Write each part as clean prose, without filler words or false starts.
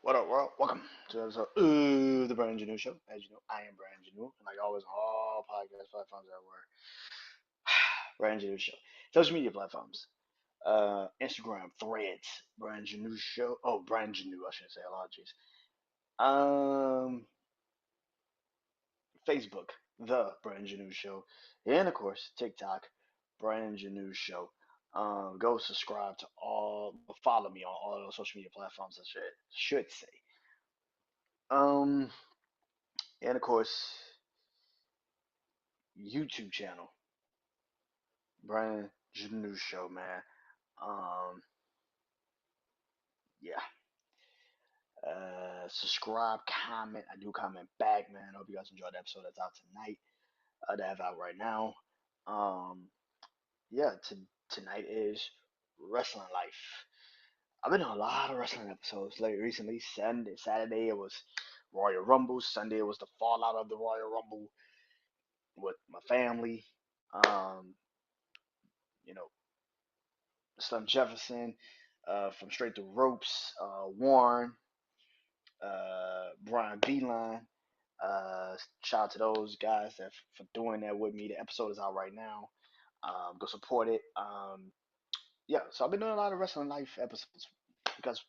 What up, world? Welcome to the episode of the BrandonJaneauShow. As you know, I am Brandon Janeau, and like always, on all podcast platforms everywhere. BrandonJaneauShow. Social media platforms. Instagram, Threads, BrandonJaneauShow. Oh, Brandon Janeau, I should say. Apologies. Um, Facebook, The BrandonJaneauShow. And of course, TikTok, BrandonJaneauShow. Go subscribe to follow me on all those social media platforms, I should say. Um, and of course, YouTube channel, Brandon Janeau Show, man. Um, yeah. Subscribe, comment. I do comment back, man. I hope you guys enjoyed the episode that's out tonight. That I have out right now. Um, yeah. Tonight is wrestling life. I've been on a lot of wrestling episodes recently. Saturday it was Royal Rumble. Sunday it was the fallout of the Royal Rumble with my family. Um, you know, Slim Jefferson, from Straight to Ropes, Warren, Brian Beeline. Shout out to those guys for doing that with me. The episode is out right now. Go support it. Yeah, so I've been doing a lot of wrestling life episodes because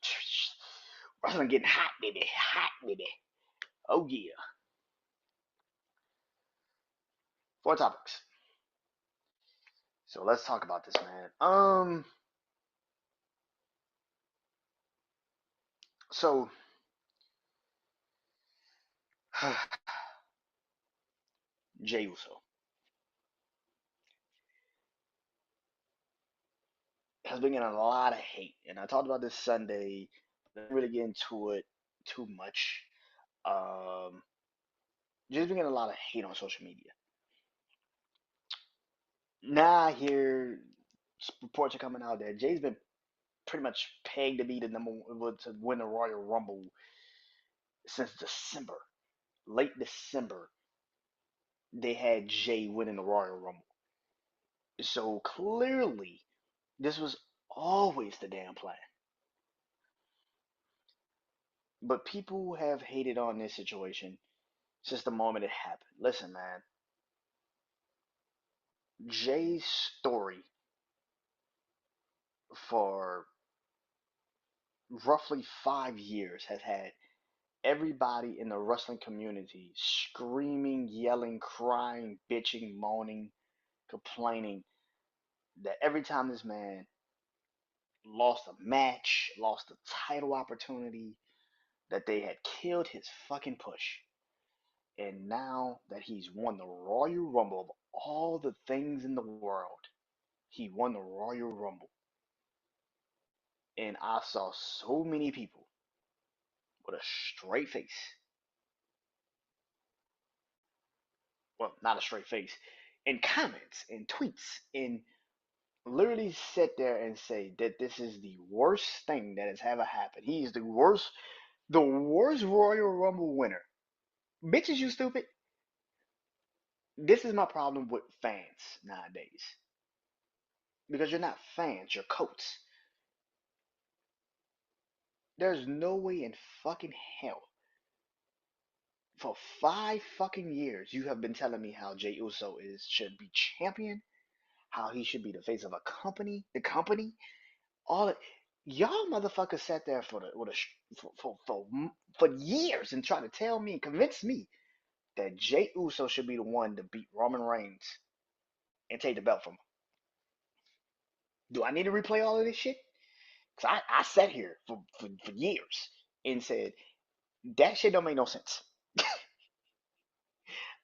wrestling getting hot, baby, hot, baby. Oh yeah. Four topics. So let's talk about this, man. So Jay Uso has been getting a lot of hate, and I talked about this Sunday. But I didn't really get into it too much. Um, just been getting a lot of hate on social media. Now I hear reports are coming out that Jay's been pretty much pegged to be the number one to win the Royal Rumble since December, late December. They had Jay winning the Royal Rumble, so clearly this was always the damn plan. But people have hated on this situation since the moment it happened. Listen, man, Jay's story for roughly 5 years has had everybody in the wrestling community screaming, yelling, crying, bitching, moaning, complaining that every time this man lost a match, lost a title opportunity, that they had killed his fucking push. And now that he's won the Royal Rumble of all the things in the world, he won the Royal Rumble. And I saw so many people with a straight face, well, not a straight face, in comments, in tweets, and literally sit there and say that this is the worst thing that has ever happened. He is the worst Royal Rumble winner. Bitches, you stupid. This is my problem with fans nowadays. Because you're not fans, you're coats. There's no way in fucking hell. For 5 fucking years, you have been telling me how Jey Uso should be champion, how he should be the face of the company, all it. Y'all motherfuckers sat there for years and tried to tell me and convince me that Jey Uso should be the one to beat Roman Reigns and take the belt from him. Do I need to replay all of this shit? Because I sat here for years and said that shit don't make no sense.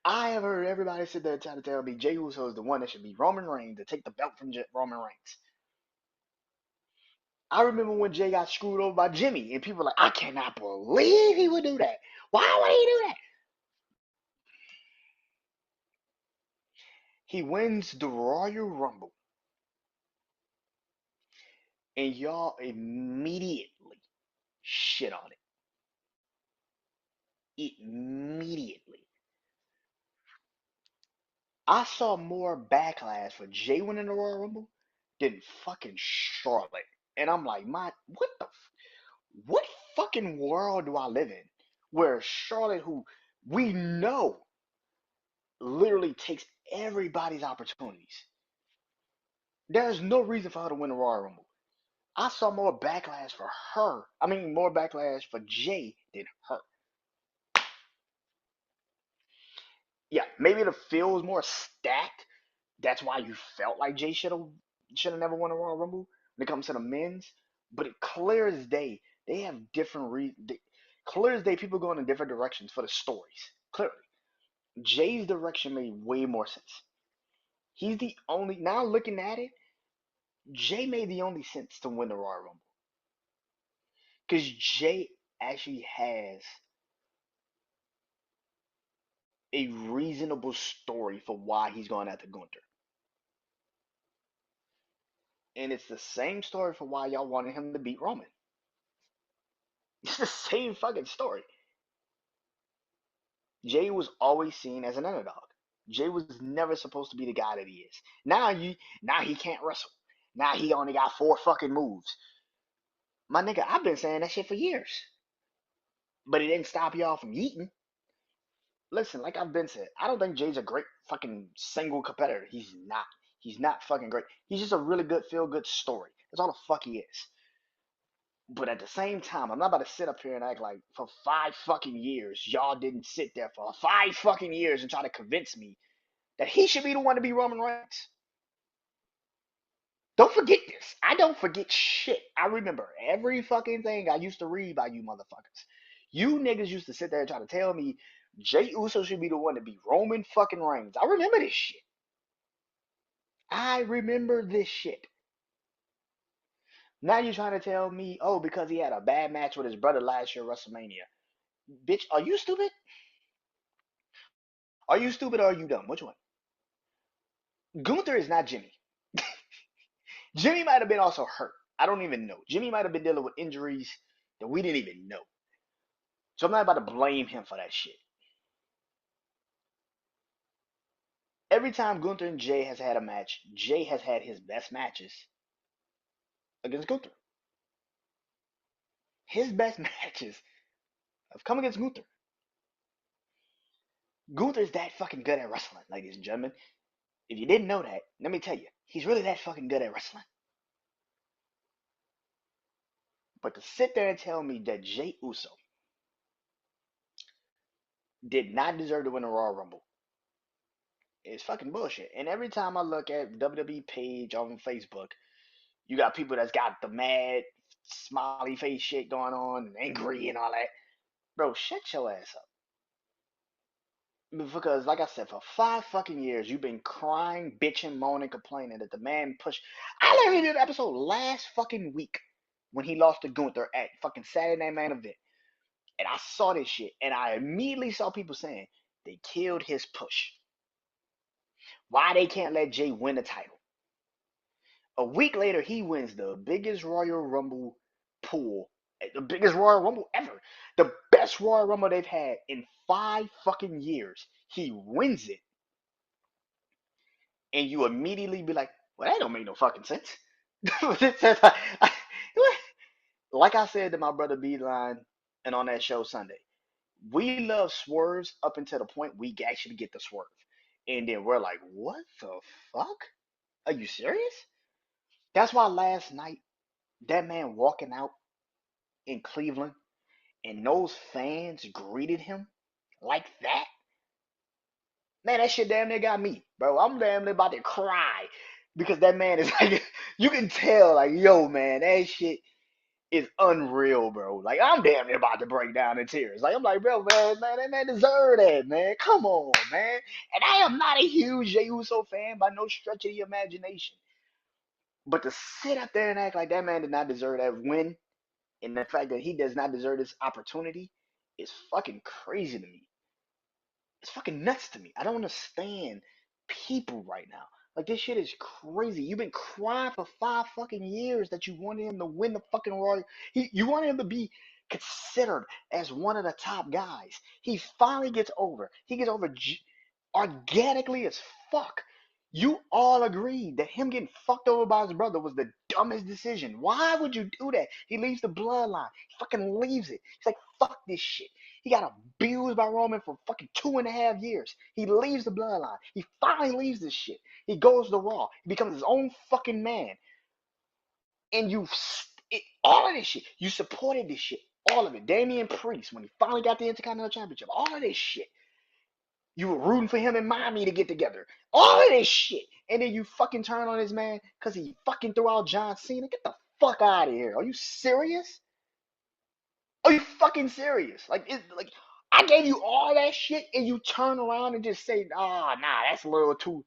I have heard everybody sit there trying to tell me Jey Uso is the one that should be Roman Reigns to take the belt from Roman Reigns. I remember when Jay got screwed over by Jimmy, and people were like, I cannot believe he would do that. Why would he do that? He wins the Royal Rumble, and y'all immediately shit on it. Immediately. I saw more backlash for Jay winning the Royal Rumble than fucking Charlotte. And I'm like, what fucking world do I live in where Charlotte, who we know literally takes everybody's opportunities, there's no reason for her to win the Royal Rumble. I saw more backlash for her. I mean, more backlash for Jay than her. Yeah, maybe the field was more stacked. That's why you felt like Jay should have never won a Royal Rumble when it comes to the men's. But it clear as day, they have different clear as day, people going in different directions for the stories. Clearly, Jay's direction made way more sense. He's the only now looking at it. Jay made the only sense to win the Royal Rumble because Jay actually has a reasonable story for why he's going after Gunther. And it's the same story for why y'all wanted him to beat Roman. It's the same fucking story. Jay was always seen as an underdog. Jay was never supposed to be the guy that he is. Now he can't wrestle. Now he only got 4 fucking moves. My nigga, I've been saying that shit for years. But it didn't stop y'all from eating. Listen, like I've been said, I don't think Jay's a great fucking single competitor. He's not. He's not fucking great. He's just a really good feel good story. That's all the fuck he is. But at the same time, I'm not about to sit up here and act like for 5 fucking years, y'all didn't sit there for 5 fucking years and try to convince me that he should be the one to be Roman Reigns. Don't forget this. I don't forget shit. I remember every fucking thing I used to read by you motherfuckers. You niggas used to sit there and try to tell me Jay Uso should be the one to be Roman fucking Reigns. I remember this shit. I remember this shit. Now you're trying to tell me, oh, because he had a bad match with his brother last year at WrestleMania. Bitch, are you stupid? Are you stupid or are you dumb? Which one? Gunther is not Jimmy. Jimmy might have been also hurt. I don't even know. Jimmy might have been dealing with injuries that we didn't even know. So I'm not about to blame him for that shit. Every time Gunther and Jay has had a match, Jay has had his best matches against Gunther. His best matches have come against Gunther. Gunther's that fucking good at wrestling, ladies and gentlemen. If you didn't know that, let me tell you, he's really that fucking good at wrestling. But to sit there and tell me that Jay Uso did not deserve to win the Royal Rumble is fucking bullshit. And every time I look at WWE page on Facebook, you got people that's got the mad smiley face shit going on and angry and all that. Bro, shut your ass up. Because, like I said, for 5 fucking years, you've been crying, bitching, moaning, complaining that the man pushed. I literally did an episode last fucking week when he lost to Gunther at fucking Saturday Night Main Event. And I saw this shit, and I immediately saw people saying they killed his push. Why they can't let Jay win the title? A week later, he wins the biggest Royal Rumble pool, the biggest Royal Rumble ever, the best Royal Rumble they've had in 5 fucking years. He wins it, and you immediately be like, "Well, that don't make no fucking sense." Like I said to my brother Beeline and on that show Sunday, we love swerves up until the point we actually get the swerve, and then we're like, "What the fuck? Are you serious?" That's why last night that man walking out in Cleveland and those fans greeted him like that, man, that shit damn near got me, bro. I'm damn near about to cry because that man is like, you can tell, like, yo, man, that shit is unreal, bro. Like, I'm damn near about to break down in tears. Like, I'm like, bro, man, that man deserved that, man. Come on, man. And I am not a huge Jey Uso fan by no stretch of the imagination. But to sit up there and act like that man did not deserve that win and the fact that he does not deserve this opportunity is fucking crazy to me. It's fucking nuts to me. I don't understand people right now. Like, this shit is crazy. You've been crying for 5 fucking years that you wanted him to win the fucking Royal. You wanted him to be considered as one of the top guys. He finally gets over. He gets over organically as fuck. You all agreed that him getting fucked over by his brother was the dumbest decision. Why would you do that? He leaves the bloodline. He fucking leaves it. He's like, fuck this shit. He got abused by Roman for fucking 2.5 years. He leaves the bloodline. He finally leaves this shit. He goes to Raw. He becomes his own fucking man. And all of this shit, you supported this shit. All of it. Damian Priest, when he finally got the Intercontinental Championship, all of this shit. You were rooting for him and Miami to get together. All of this shit. And then you fucking turn on this man because he fucking threw out John Cena. Get the fuck out of here. Are you serious? Are you fucking serious? Like I gave you all that shit and you turn around and just say, oh nah, that's a little too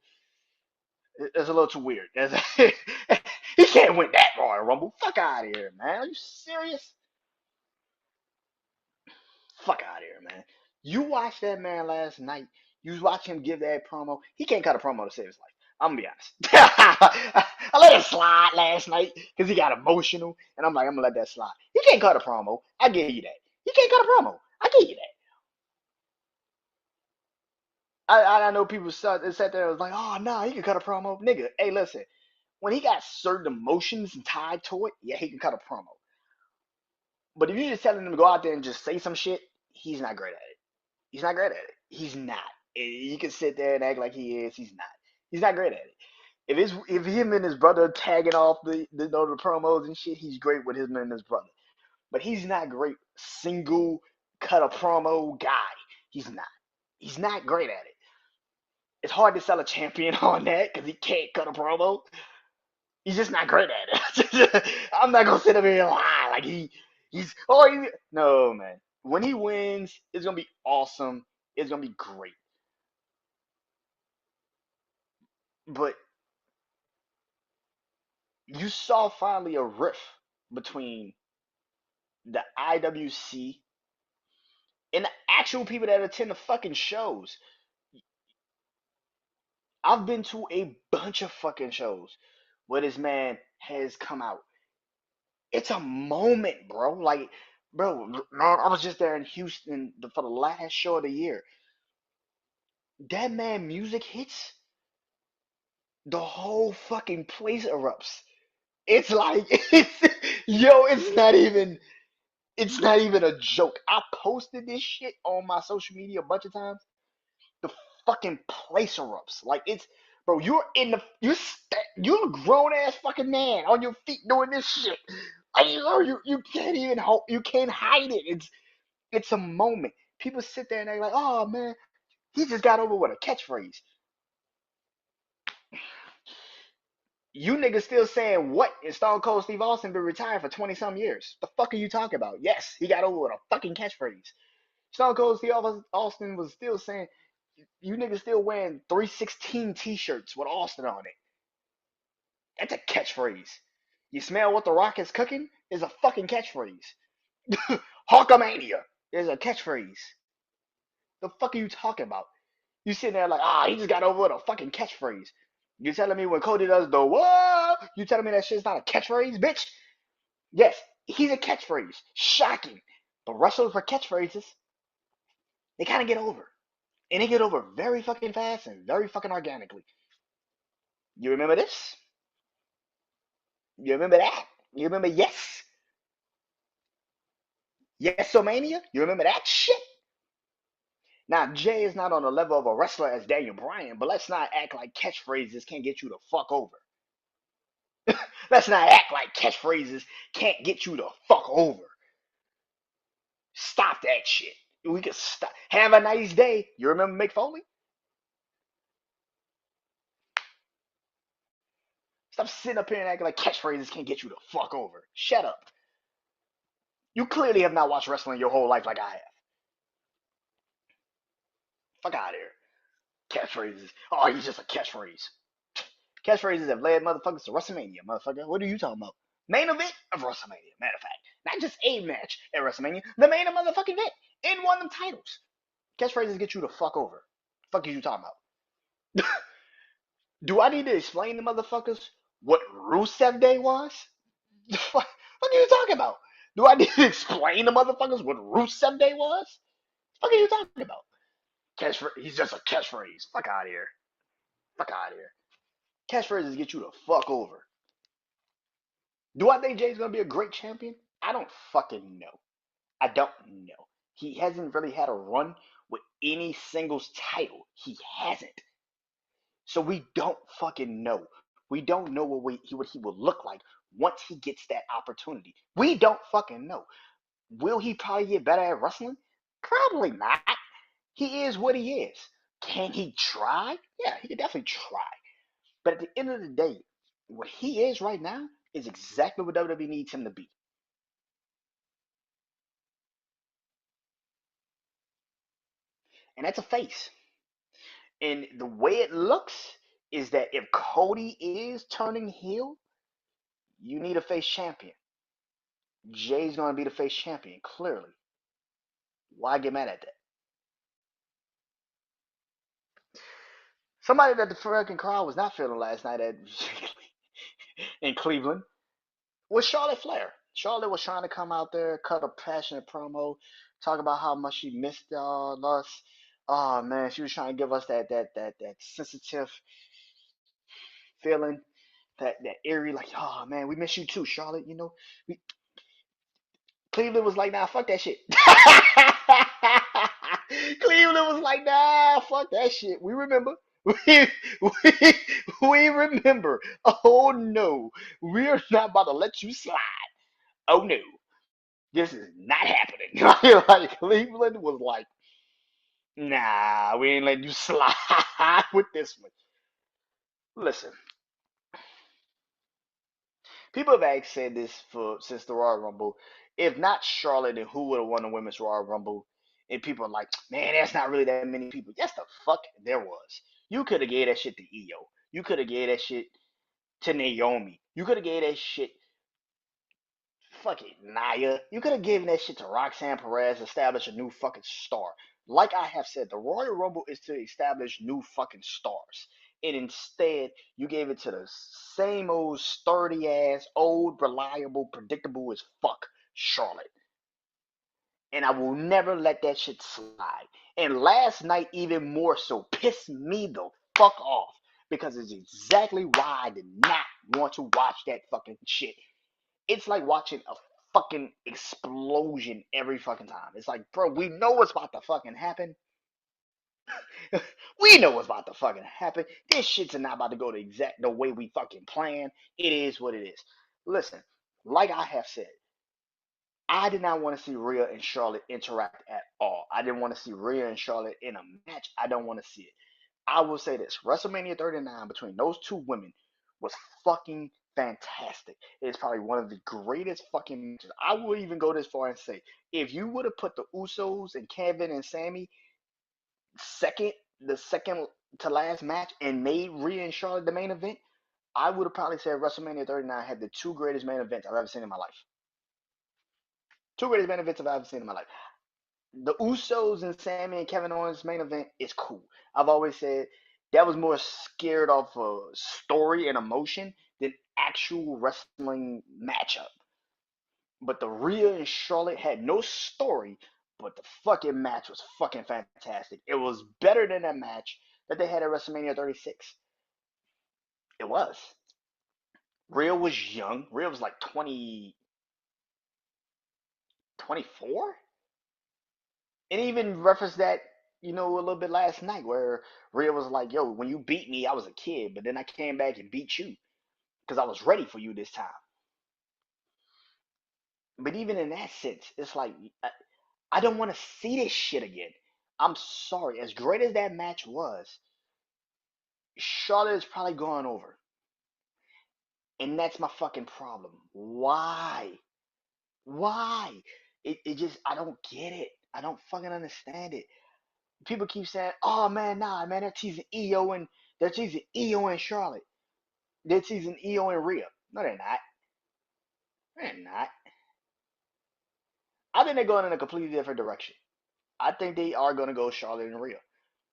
weird. He can't win that Royal Rumble. Fuck out of here, man. Are you serious? Fuck out of here, man. You watched that man last night. You watch him give that promo. He can't cut a promo to save his life. I'm gonna be honest. I let it slide last night because he got emotional, and I'm like, I'm gonna let that slide. He can't cut a promo. I give you that. He can't cut a promo. I give you that. I know people sat there and was like, oh no, he can cut a promo, nigga. Hey, listen, when he got certain emotions tied to it, yeah, he can cut a promo. But if you're just telling him to go out there and just say some shit, he's not great at it. He's not great at it. He's not. You can sit there and act like he is. He's not. He's not great at it. If him and his brother tagging off the promos and shit, he's great with him and his brother. But he's not great single cut a promo guy. He's not. He's not great at it. It's hard to sell a champion on that because he can't cut a promo. He's just not great at it. I'm not gonna sit up here and lie like no man. When he wins, it's gonna be awesome. It's gonna be great. But you saw finally a rift between the IWC and the actual people that attend the fucking shows. I've been to a bunch of fucking shows where this man has come out. It's a moment, bro. Like, bro, man, I was just there in Houston for the last show of the year. That man music hits, the whole fucking place erupts. It's like it's not even a joke. I posted this shit on my social media a bunch of times. The fucking place erupts. Like it's, bro. You're a grown ass fucking man on your feet doing this shit. Like, you can't even hope you can't hide it. It's a moment. People sit there and they're like, oh man, he just got over with a catchphrase. You niggas still saying what? And Stone Cold Steve Austin been retired for 20 some years. The fuck are you talking about? Yes, he got over with a fucking catchphrase. Stone Cold Steve Austin was still saying, you niggas still wearing 316 t-shirts with Austin on it. That's a catchphrase. You smell what the Rock is cooking is a fucking catchphrase. Hulkamania is a catchphrase. The fuck are you talking about? You sitting there like, he just got over with a fucking catchphrase. You telling me when Cody does the what? You telling me that shit's not a catchphrase, bitch? Yes, he's a catchphrase. Shocking. But wrestlers for catchphrases, they kind of get over. And they get over very fucking fast and very fucking organically. You remember this? You remember that? You remember yes? Yes-omania? You remember that shit? Now, Jay is not on the level of a wrestler as Daniel Bryan, but let's not act like catchphrases can't get you the fuck over. Let's not act like catchphrases can't get you the fuck over. Stop that shit. We can stop. Have a nice day. You remember Mick Foley? Stop sitting up here and acting like catchphrases can't get you the fuck over. Shut up. You clearly have not watched wrestling your whole life like I have. Fuck out of here. Catchphrases. Oh, he's just a catchphrase. Catchphrases have led motherfuckers to WrestleMania, motherfucker. What are you talking about? Main event of WrestleMania, matter of fact. Not just a match at WrestleMania, the main motherfucking event. And won them titles. Catchphrases get you the fuck over. Fuck is you talking about? Do I need to explain to motherfuckers what Rusev Day was? What are you talking about? Do I need to explain to motherfuckers what Rusev Day was? What are you talking about? He's just a catchphrase. Fuck out of here. Fuck out of here. Catchphrases get you the fuck over. Do I think Jay's gonna be a great champion? I don't fucking know. I don't know. He hasn't really had a run with any singles title. He hasn't. So we don't fucking know. We don't know what he will look like once he gets that opportunity. We don't fucking know. Will he probably get better at wrestling? Probably not. He is what he is. Can he try? Yeah, he can definitely try. But at the end of the day, what he is right now is exactly what WWE needs him to be. And that's a face. And the way it looks is that if Cody is turning heel, you need a face champion. Jay's going to be the face champion, clearly. Why get mad at that? Somebody that the freaking crowd was not feeling last night in Cleveland was Charlotte Flair. Charlotte was trying to come out there, cut a passionate promo, talk about how much she missed us. Oh man, she was trying to give us that sensitive feeling, that eerie, like, oh man, we miss you too, Charlotte. We, Cleveland was like, nah, fuck that shit. Cleveland was like, nah, fuck that shit. We remember. We, we, we remember. Oh no, we're not about to let you slide. Oh no, this is not happening. Like Cleveland was like, nah, we ain't letting you slide with this one. Listen, people have actually said this for since the Royal Rumble. If not Charlotte, then who would have won the Women's Royal Rumble? And people are like, man, that's not really that many people. Yes, the fuck there was. You could have gave that shit to Io. You could have gave that shit to Naomi. You could have gave that shit fucking Naya. You could have given that shit to Roxanne Perez, establish a new fucking star. Like I have said, the Royal Rumble is to establish new fucking stars. And instead, you gave it to the same old sturdy ass, old, reliable, predictable as fuck Charlotte. And I will never let that shit slide. And last night, even more so, pissed me the fuck off. Because it's exactly why I did not want to watch that fucking shit. It's like watching a fucking explosion every fucking time. It's like, bro, we know what's about to fucking happen. We know what's about to fucking happen. This shit's not about to go the way we fucking plan. It is what it is. Listen, like I have said, I did not want to see Rhea and Charlotte interact at all. I didn't want to see Rhea and Charlotte in a match. I don't want to see it. I will say this: WrestleMania 39 between those two women was fucking fantastic. It's probably one of the greatest fucking matches. I will even go this far and say, if you would have put the Usos and Kevin and Sammy second, the second to last match, and made Rhea and Charlotte the main event, I would have probably said WrestleMania 39 had the two greatest main events I've ever seen in my life. Two greatest main events I've ever seen in my life. The Usos and Sammy and Kevin Owens main event is cool. I've always said that was more scared of a story and emotion than actual wrestling matchup. But the Rhea and Charlotte had no story, but the fucking match was fucking fantastic. It was better than that match that they had at WrestleMania 36. It was. Rhea was young. Rhea was like 20, 24? And even referenced that, a little bit last night where Rhea was like, yo, when you beat me, I was a kid, but then I came back and beat you because I was ready for you this time. But even in that sense, it's like, I don't want to see this shit again. I'm sorry. As great as that match was, Charlotte is probably going over. And that's my fucking problem. Why? Why? It just, I don't get it. I don't fucking understand it. People keep saying, "Oh man, nah, man, they're teasing Io and Charlotte. They're teasing Io and Rhea." No, they're not. They're not. I think they're going in a completely different direction. I think they are going to go Charlotte and Rhea.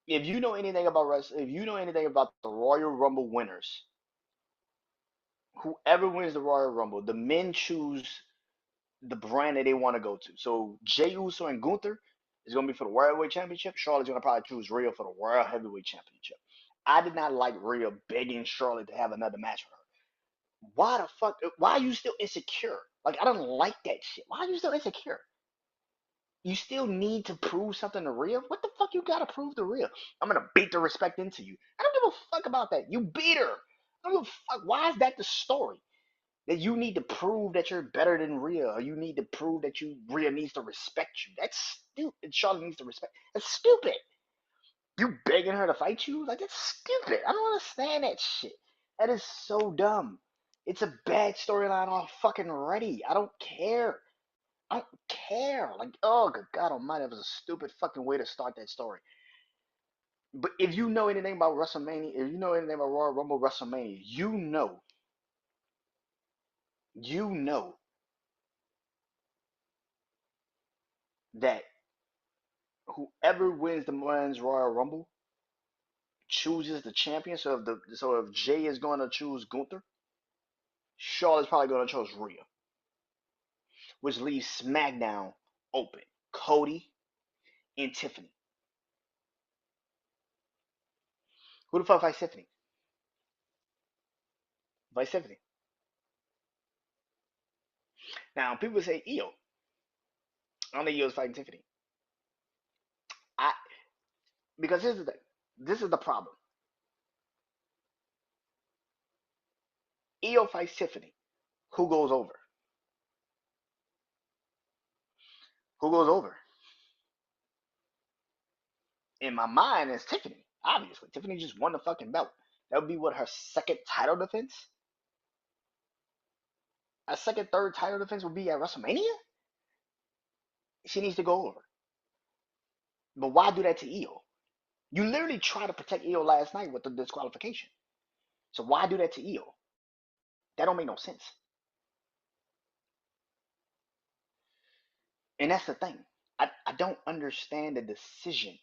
If you know anything about wrestling, if you know anything about the Royal Rumble winners, whoever wins the Royal Rumble, the men choose the brand that they want to go to. So Jey Uso and Gunther is going to be for the World Heavyweight Championship. Charlotte's going to probably choose Rhea for the World Heavyweight Championship. I did not like Rhea begging Charlotte to have another match with her. Why the fuck? Why are you still insecure? Like, I don't like that shit. Why are you still insecure? You still need to prove something to Rhea? What the fuck you gotta prove to Rhea? I'm gonna beat the respect into you. I don't give a fuck about that. You beat her. I don't give a fuck. Why is that the story? That you need to prove that you're better than Rhea, or you need to prove that Rhea needs to respect you. That's stupid. Charlotte needs to respect. That's stupid. You begging her to fight you? Like, that's stupid. I don't understand that shit. That is so dumb. It's a bad storyline all fucking ready. I don't care. I don't care. Like, oh, good God Almighty, that was a stupid fucking way to start that story. But if you know anything about WrestleMania, if you know anything about Royal Rumble WrestleMania, you know that whoever wins the men's Royal Rumble chooses the champion. So if Jay is going to choose Gunther, Charlotte's probably going to choose Rhea, which leaves SmackDown open. Cody and Tiffany. Who the fuck fights Tiffany? Fights Tiffany. Now people say Io. I don't think Io's fighting Tiffany. I Because here's the thing. This is the problem. Io fights Tiffany. Who goes over? Who goes over? In my mind, it's Tiffany. Obviously, Tiffany just won the fucking belt. That would be what, her second title defense. A second, third title defense would be at WrestleMania. She needs to go over. But why do that to Io? You literally tried to protect Io last night with the disqualification. So why do that to Io? That don't make no sense. And that's the thing. I don't understand the decision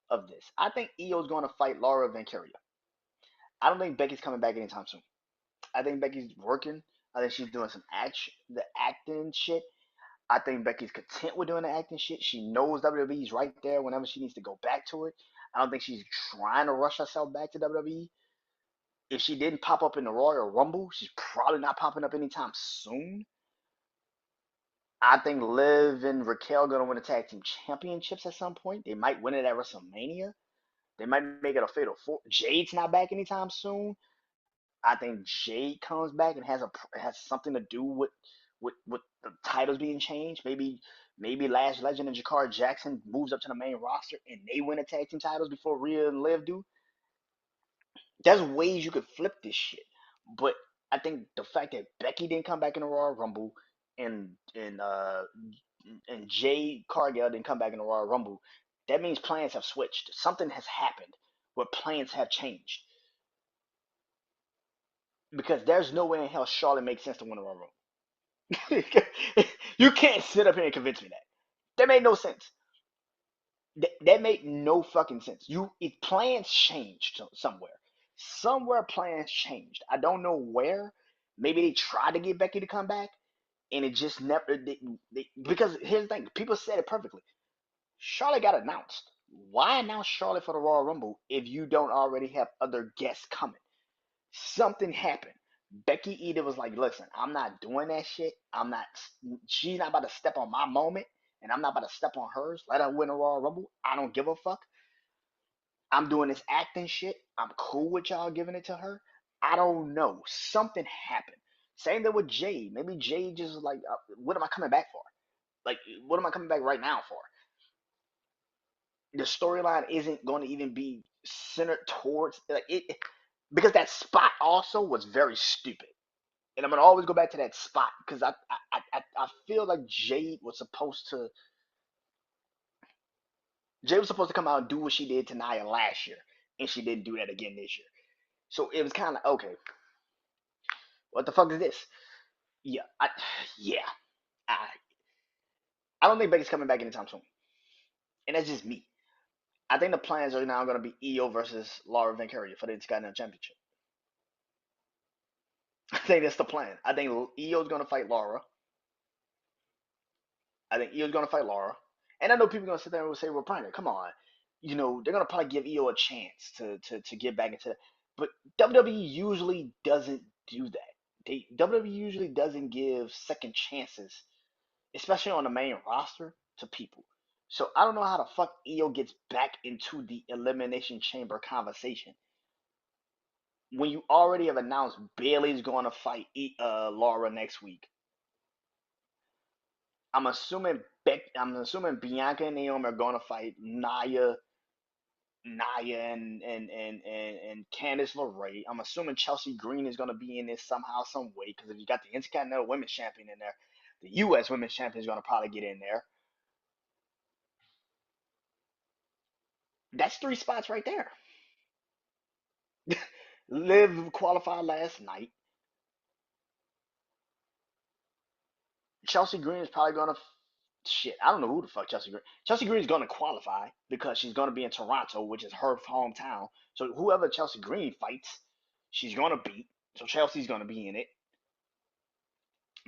of this. I think Io's going to fight Laura Vancaria. I don't think Becky's coming back anytime soon. I think Becky's working. I think she's doing some the acting shit. I think Becky's content with doing the acting shit. She knows WWE's right there whenever she needs to go back to it. I don't think she's trying to rush herself back to WWE. If she didn't pop up in the Royal Rumble, she's probably not popping up anytime soon. I think Liv and Raquel gonna win the tag team championships at some point. They might win it at WrestleMania. They might make it a fatal four. Jade's not back anytime soon. I think Jade comes back and has something to do with the titles being changed. Maybe Last Legend and Jakar Jackson moves up to the main roster and they win the tag team titles before Rhea and Liv do. There's ways you could flip this shit, but I think the fact that Becky didn't come back in the Royal Rumble and Jade Cargill didn't come back in the Royal Rumble, that means plans have switched. Something has happened where plans have changed. Because there's no way in hell Charlotte makes sense to win the Royal Rumble. You can't sit up here and convince me that. That made no sense. That made no fucking sense. If plans changed somewhere. Somewhere plans changed. I don't know where. Maybe they tried to get Becky to come back, and it just never. Because here's the thing: people said it perfectly. Charlotte got announced. Why announce Charlotte for the Royal Rumble if you don't already have other guests coming? Something happened. Becky either was like, listen, I'm not doing that shit. She's not about to step on my moment, and I'm not about to step on hers. Let her win the Royal Rumble. I don't give a fuck. I'm doing this acting shit. I'm cool with y'all giving it to her. I don't know. Something happened. Same thing with Jade. Maybe Jade just was like, what am I coming back for? Like, what am I coming back right now for? The storyline isn't going to even be centered towards like it because that spot also was very stupid. And I'm gonna always go back to that spot because I feel like Jade was supposed to come out and do what she did to Nia last year, and she didn't do that again this year. So it was kind of okay. What the fuck is this? Yeah, yeah. I I don't think Becky's coming back anytime soon, and that's just me. I think the plans are now going to be Io versus Laura Vancaria for the Intercontinental Championship. I think that's the plan. I think Io's going to fight Laura. I think Io's going to fight Laura. And I know people are going to sit there and say, well, Brandon, come on. they're gonna probably give EO a chance to get back into that. But WWE usually doesn't do that. WWE usually doesn't give second chances, especially on the main roster, to people. So I don't know how the fuck EO gets back into the Elimination Chamber conversation when you already have announced Bailey's going to fight Laura next week. I'm assuming Bianca and Naomi are going to fight Naya and Candice LeRae. I'm assuming Chelsea Green is going to be in this somehow, some way, because if you got the Intercontinental Women's Champion in there, the U.S. Women's Champion is going to probably get in there. That's three spots right there. Liv qualified last night. Chelsea Green is probably going to shit. I don't know who the fuck Chelsea Green. Chelsea Green is going to qualify because she's going to be in Toronto, which is her hometown. So whoever Chelsea Green fights, she's going to beat. So Chelsea's going to be in it.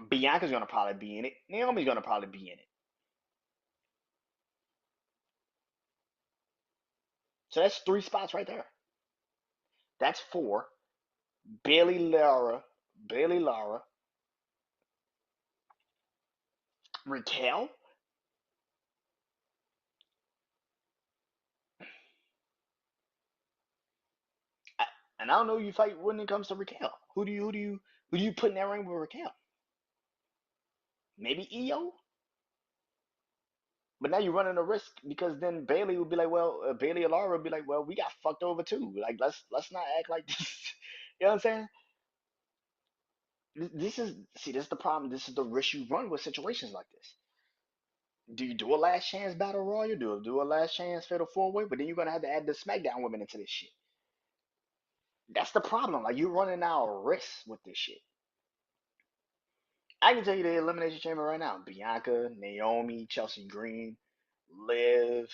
Bianca's going to probably be in it. Naomi's going to probably be in it. So that's three spots right there. That's four. Bailey Lara, Bailey Lara, Raquel. I, and I don't know who you fight when it comes to Raquel. Who do you put in that ring with Raquel? Maybe EO. But now you're running a risk because then Bailey would be like, well, Bailey or Laura would be like, well, we got fucked over too. Like, let's not act like this. You know what I'm saying? This is see, this is the problem. This is the risk you run with situations like this. Do you do a last chance battle royal? Do a last chance fatal four way? But then you're gonna have to add the SmackDown women into this shit. That's the problem. Like you're running out of risk with this shit. I can tell you the elimination chamber right now: Bianca, Naomi, Chelsea Green, Liv.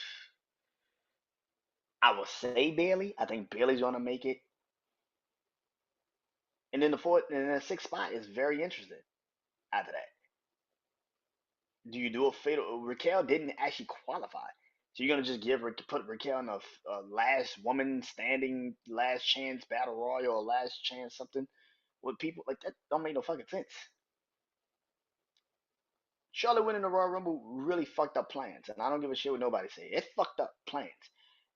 I will say Bailey. I think Bailey's gonna make it. And then the sixth spot is very interesting. After that, do you do a fatal? Raquel didn't actually qualify, so you're gonna just put Raquel in a last woman standing, last chance battle royal, or last chance something with people like that? Don't make no fucking sense. Charlotte winning the Royal Rumble really fucked up plans, and I don't give a shit what nobody say. It fucked up plans,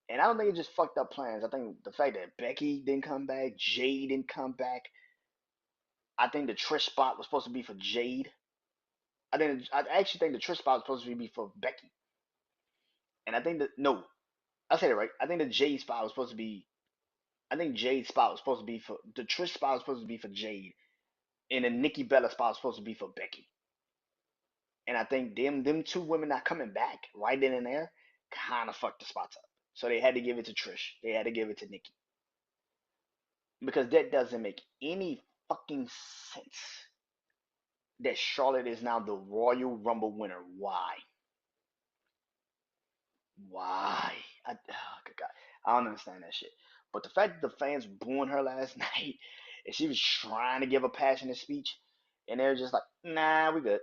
and I don't think it just fucked up plans. I think the fact that Becky didn't come back, Jade didn't come back. I think the Trish spot was supposed to be for Jade. I actually think the Trish spot was supposed to be for Becky, and I think that no, I said it right. I think the Jade spot was supposed to be. I think Jade's spot was supposed to be for the Trish spot was supposed to be for Jade, and the Nikki Bella spot was supposed to be for Becky. And I think them two women not coming back right then and there kind of fucked the spots up. So they had to give it to Trish. They had to give it to Nikki because that doesn't make any fucking sense. That Charlotte is now the Royal Rumble winner. Why? Why? Oh, good God. I don't understand that shit. But the fact that the fans booing her last night and she was trying to give a passionate speech and they're just like, nah, we good.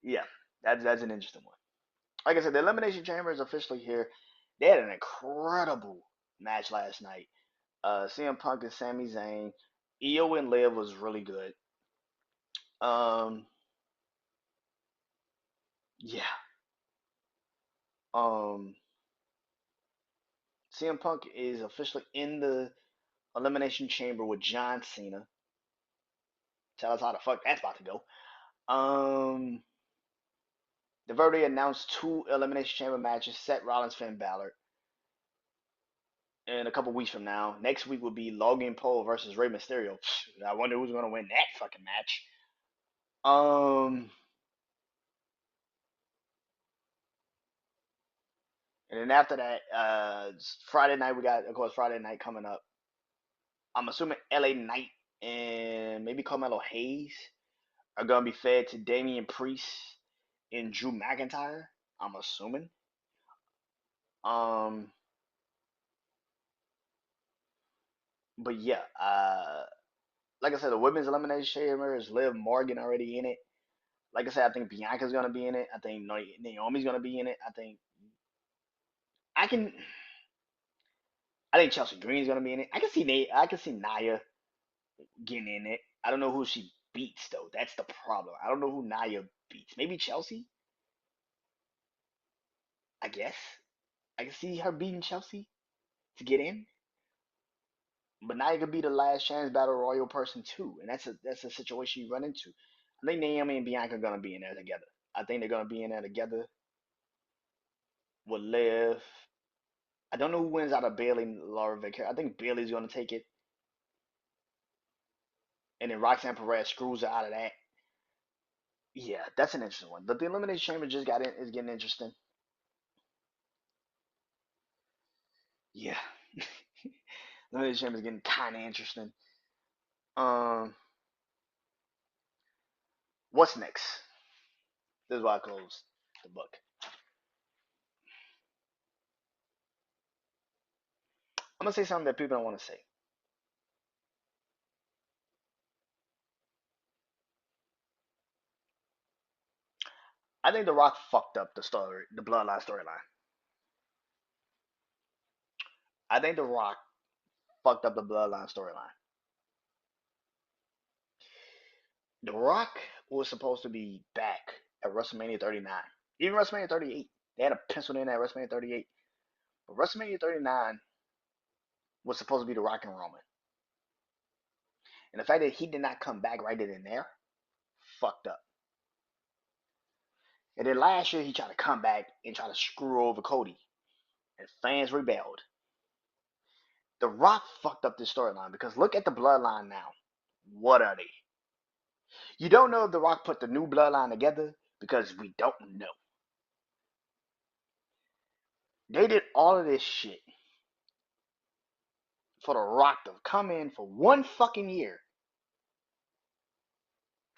Yeah, that's an interesting one. Like I said, the Elimination Chamber is officially here. They had an incredible match last night. CM Punk and Sami Zayn. Io and Liv was really good. Um, yeah. Um, CM Punk is officially in the Elimination Chamber with John Cena. Tell us how the fuck that's about to go. Um, they've already announced two Elimination Chamber matches: Seth Rollins, Finn Balor. In a couple weeks from now, next week will be Logan Paul versus Rey Mysterio. I wonder who's gonna win that fucking match. Um, and then after that, Friday night we got, of course, Friday night coming up. I'm assuming LA Knight and maybe Carmelo Hayes are gonna be fed to Damian Priest and Drew McIntyre. I'm assuming. Um, but yeah, like I said, the women's elimination chamber is Liv Morgan already in it. like I said, I think Bianca's gonna be in it. I think Naomi's gonna be in it. I can. I think Chelsea Green's gonna be in it. I can see Nate. I can see Nia getting in it. I don't know who she beats though. That's the problem. I don't know who Nia beats. Maybe Chelsea. I guess I can see her beating Chelsea to get in. But Nia could be the last chance battle royal person too, and that's a situation you run into. I think Naomi and Bianca are gonna be in there together. I think they're gonna be in there together with Liv. I don't know who wins out of Bailey and Laura Vick. I think Bailey's gonna take it, and then Roxanne Perez screws her out of that. Yeah, that's an interesting one. But the Elimination Chamber just got in is getting interesting. Yeah, Elimination Chamber is getting kind of interesting. Um, what's next? This is why I close the book. I'm gonna say something that people don't want to say. I think The Rock fucked up the story, the Bloodline storyline. I think The Rock fucked up the Bloodline storyline. The Rock was supposed to be back at WrestleMania 39, even WrestleMania 38. They had a penciled in at WrestleMania 38, but WrestleMania 39 was supposed to be The Rock and Roman. And the fact that he did not come back right then and there, fucked up. And then last year he tried to come back and try to screw over Cody, and fans rebelled. The Rock fucked up this storyline because look at the Bloodline now. What are they? You don't know if The Rock put the new Bloodline together because we don't know. They did all of this shit for The Rock to come in for one fucking year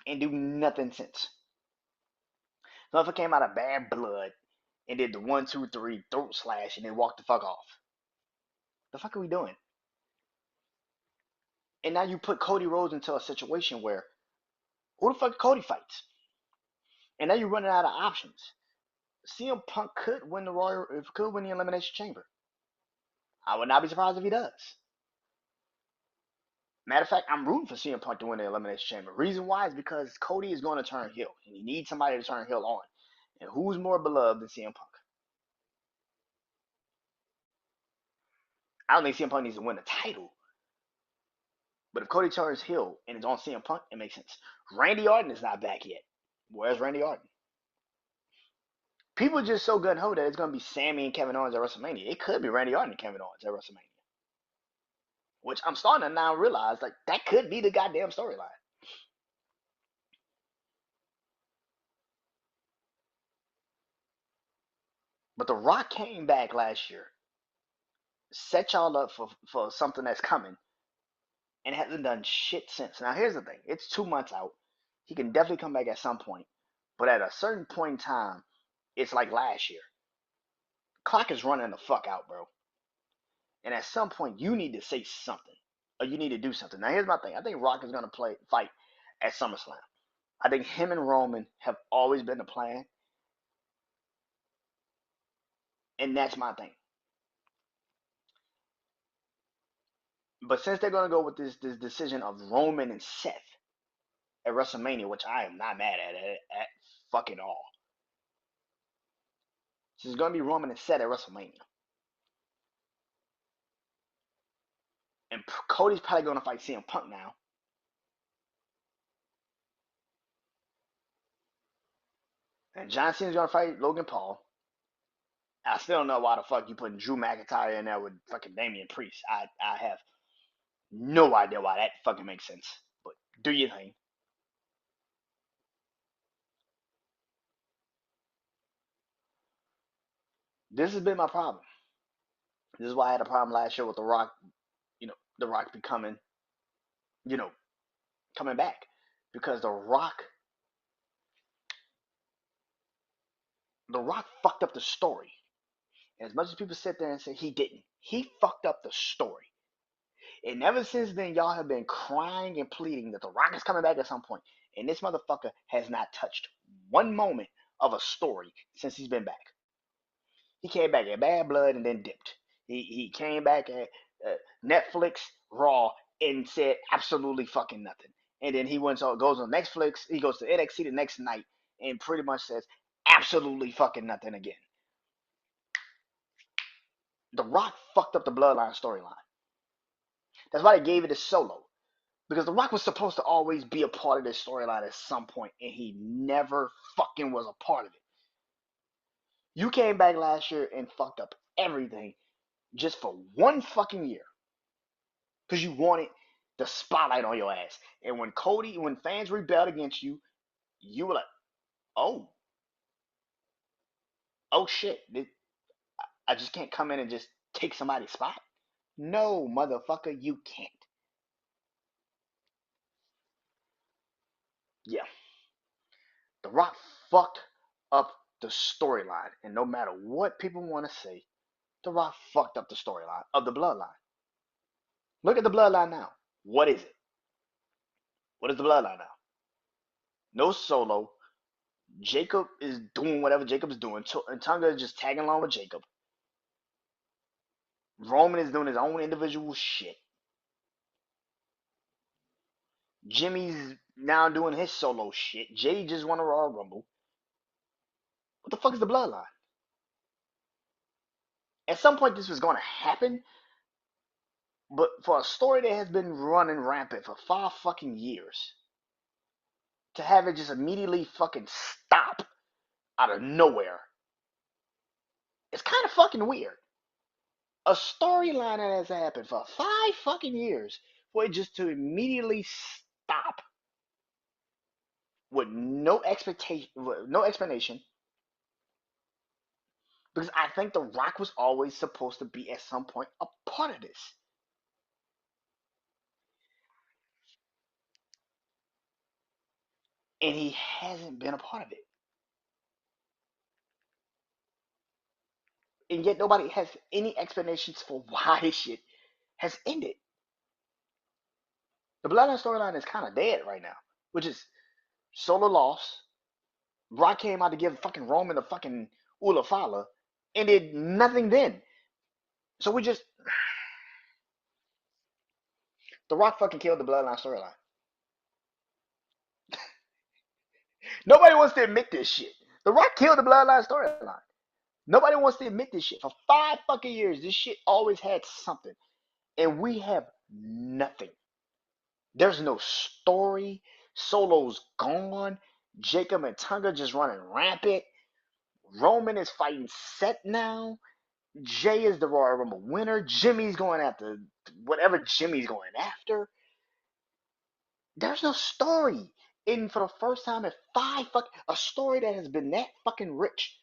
and do nothing since. So if it came out of bad blood and did the 1, 2, 3 throat slash and then walked the fuck off. The fuck are we doing? And now you put Cody Rhodes into a situation where who the fuck Cody fights? And now you're running out of options. CM Punk could win the could win the Elimination Chamber. I would not be surprised if he does. Matter of fact, I'm rooting for CM Punk to win the Elimination Chamber. Reason why is because Cody is going to turn heel, and he needs somebody to turn heel on. And who's more beloved than CM Punk? I don't think CM Punk needs to win the title, but if Cody turns heel and it's on CM Punk, it makes sense. Randy Orton is not back yet. Where's Randy Orton? People are just so gun ho that it's going to be Sammy and Kevin Owens at WrestleMania. It could be Randy Orton and Kevin Owens at WrestleMania, which I'm starting to now realize like that could be the goddamn storyline. But The Rock came back last year, set y'all up for something that's coming, and hasn't done shit since. Now here's the thing: it's 2 months out. He can definitely come back at some point, but at a certain point in time, it's like last year. Clock is running the fuck out, bro. And at some point, you need to say something, or you need to do something. Now here's my thing: I think Rock is gonna fight at SummerSlam. I think him and Roman have always been the plan, and that's my thing. But since they're gonna go with this decision of Roman and Seth at WrestleMania, which I am not mad at fucking all. So it's gonna be Roman and Seth at WrestleMania, and Cody's probably gonna fight CM Punk now, and John Cena's gonna fight Logan Paul. I still don't know why the fuck you putting Drew McIntyre in there with fucking Damian Priest. I have no idea why that fucking makes sense. But do your thing. This has been my problem. This is why I had a problem last year with The Rock. The Rock becoming, you know, coming back because The Rock fucked up the story. And as much as people sit there and say he didn't, he fucked up the story. And ever since then, y'all have been crying and pleading that The Rock is coming back at some point, and this motherfucker has not touched one moment of a story since he's been back. He came back at Bad Blood and then dipped. He came back at Netflix Raw and said absolutely fucking nothing. And then he goes on Netflix. He goes to NXT the next night and pretty much says absolutely fucking nothing again. The Rock fucked up the Bloodline storyline. That's why they gave it to Solo. Because The Rock was supposed to always be a part of this storyline at some point, and he never fucking was a part of it. You came back last year and fucked up everything just for one fucking year. Because you wanted the spotlight on your ass. And when fans rebelled against you, you were like, oh, oh shit, I just can't come in and just take somebody's spot. No, motherfucker, you can't. Yeah, The Rock fucked up the storyline. And no matter what people want to say, The Rock fucked up the storyline of the bloodline. Look at the bloodline now. What is it? What is the bloodline now? No Solo. Jacob is doing whatever Jacob is doing. And Tonga is just tagging along with Jacob. Roman is doing his own individual shit. Jimmy's now doing his solo shit. Jay just won a Royal Rumble. What the fuck is the bloodline? At some point, this was going to happen, but for a story that has been running rampant for 5 fucking years, to have it just immediately fucking stop out of nowhere, it's kind of fucking weird. A storyline that has happened for 5 fucking years, for it just to immediately stop with no expectation, no explanation, because I think The Rock was always supposed to be at some point a part of this. And he hasn't been a part of it. And yet nobody has any explanations for why this shit has ended. The Bloodline storyline is kind of dead right now, which is Solo lost. Rock came out to give fucking Roman the fucking Ulafala and did nothing then. So we just. The Rock fucking killed the Bloodline storyline. Nobody wants to admit this shit. The Rock killed the Bloodline storyline. Nobody wants to admit this shit. For 5 fucking years, this shit always had something. And we have nothing. There's no story. Solo's gone. Jacob and Tonga just running rampant. Roman is fighting Seth now. Jay is the Royal Rumble winner. Jimmy's going after whatever Jimmy's going after. There's no story. And for the first time in 5 a story that has been that fucking rich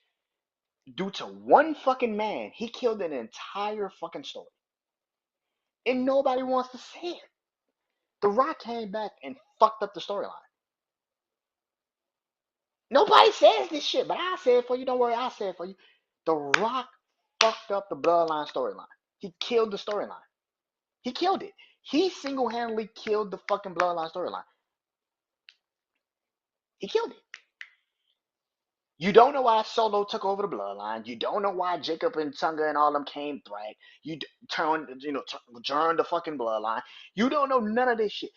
due to one fucking man, he killed an entire fucking story. And nobody wants to say it. The Rock came back and fucked up the storyline. Nobody says this shit, but I say it for you. Don't worry, I'll say it for you. The Rock fucked up the Bloodline storyline. He killed the storyline. He killed it. He single-handedly killed the fucking Bloodline storyline. He killed it. You don't know why Solo took over the Bloodline. You don't know why Jacob and Tonga and all them came back. You turned the fucking Bloodline. You don't know none of this shit.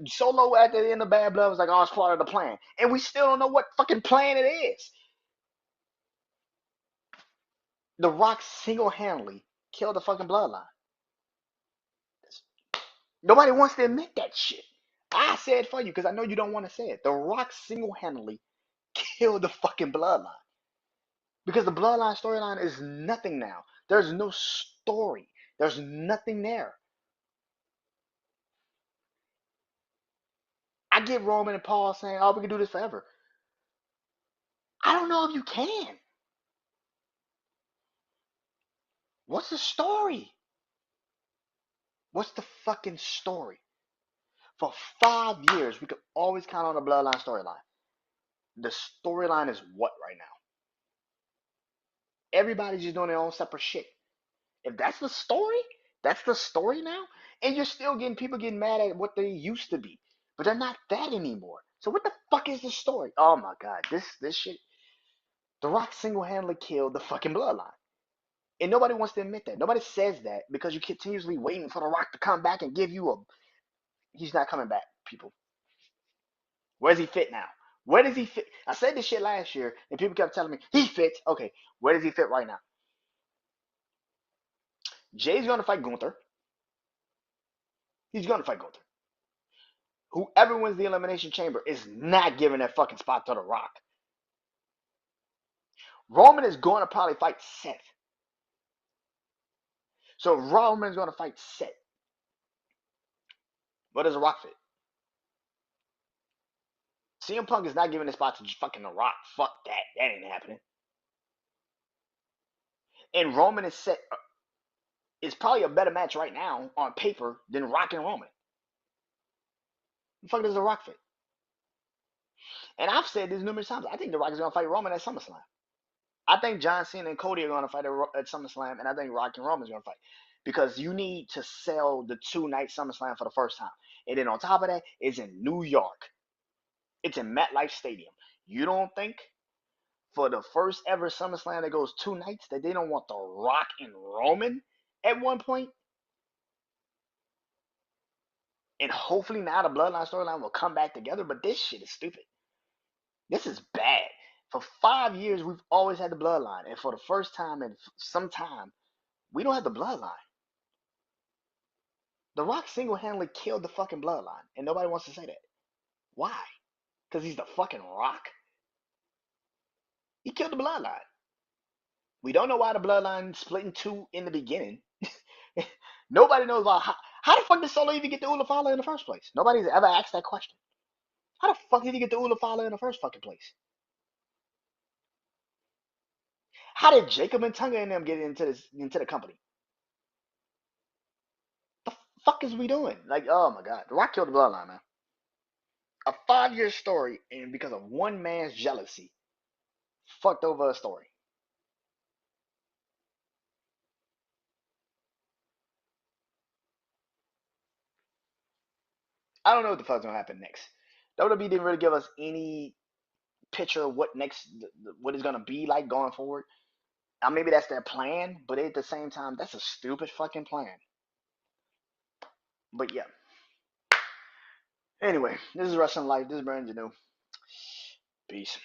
Solo at the end of Bad Blood was like, oh, it's part of the plan. And we still don't know what fucking plan it is. The Rock single-handedly killed the fucking Bloodline. Nobody wants to admit that shit. I say it for you because I know you don't want to say it. The Rock single-handedly killed the fucking Bloodline. Because the Bloodline storyline is nothing now. There's no story. There's nothing there. I get Roman and Paul saying, oh, we can do this forever. I don't know if you can. What's the story? What's the fucking story? For 5 years, we could always count on the Bloodline storyline. The storyline is what right now? Everybody's just doing their own separate shit. If that's the story now. And you're still getting people getting mad at what they used to be. But they're not that anymore. So what the fuck is the story? Oh my god, this shit. The Rock single-handedly killed the fucking bloodline. And nobody wants to admit that. Nobody says that because you're continuously waiting for The Rock to come back and give you a. He's not coming back, people. Where does he fit now? Where does he fit? I said this shit last year, and people kept telling me he fits. Okay, where does he fit right now? Jay's gonna fight Gunther. He's gonna fight Gunther. Whoever wins the Elimination Chamber is not giving that fucking spot to The Rock. Roman is going to probably fight Seth. So Roman's going to fight Seth. Where does The Rock fit? CM Punk is not giving the spot to fucking The Rock. Fuck that. That ain't happening. And Roman is set. It's probably a better match right now on paper than Rock and Roman. The fuck does The Rock fit? And I've said this numerous times. I think The Rock is going to fight Roman at SummerSlam. I think John Cena and Cody are going to fight at SummerSlam, and I think Rock and Roman is going to fight. Because you need to sell the 2-night SummerSlam for the first time. And then on top of that, it's in New York. It's in MetLife Stadium. You don't think for the first ever SummerSlam that goes 2 nights that they don't want The Rock and Roman at one point? And hopefully now the Bloodline storyline will come back together, but this shit is stupid. This is bad. For 5 years, we've always had the Bloodline, and for the first time in some time, we don't have the Bloodline. The Rock single-handedly killed the fucking Bloodline, and nobody wants to say that. Why? Because he's the fucking Rock? He killed the Bloodline. We don't know why the Bloodline split in two in the beginning. Nobody knows why. How the fuck did Solo even get the Ulafala in the first place? Nobody's ever asked that question. How the fuck did he get the Ulafala in the first fucking place? How did Jacob and Tunga and them get into the company? The fuck is we doing? Like, oh my god, The Rock killed the Bloodline, man. A 5-year story, and because of one man's jealousy, fucked over a story. I don't know what the fuck's gonna happen next. WWE didn't really give us any picture of what next, what it's gonna be like going forward. Maybe that's their plan, but at the same time, that's a stupid fucking plan. But yeah. Anyway, this is Wrestling Life. This is Brandon Janeau. Peace.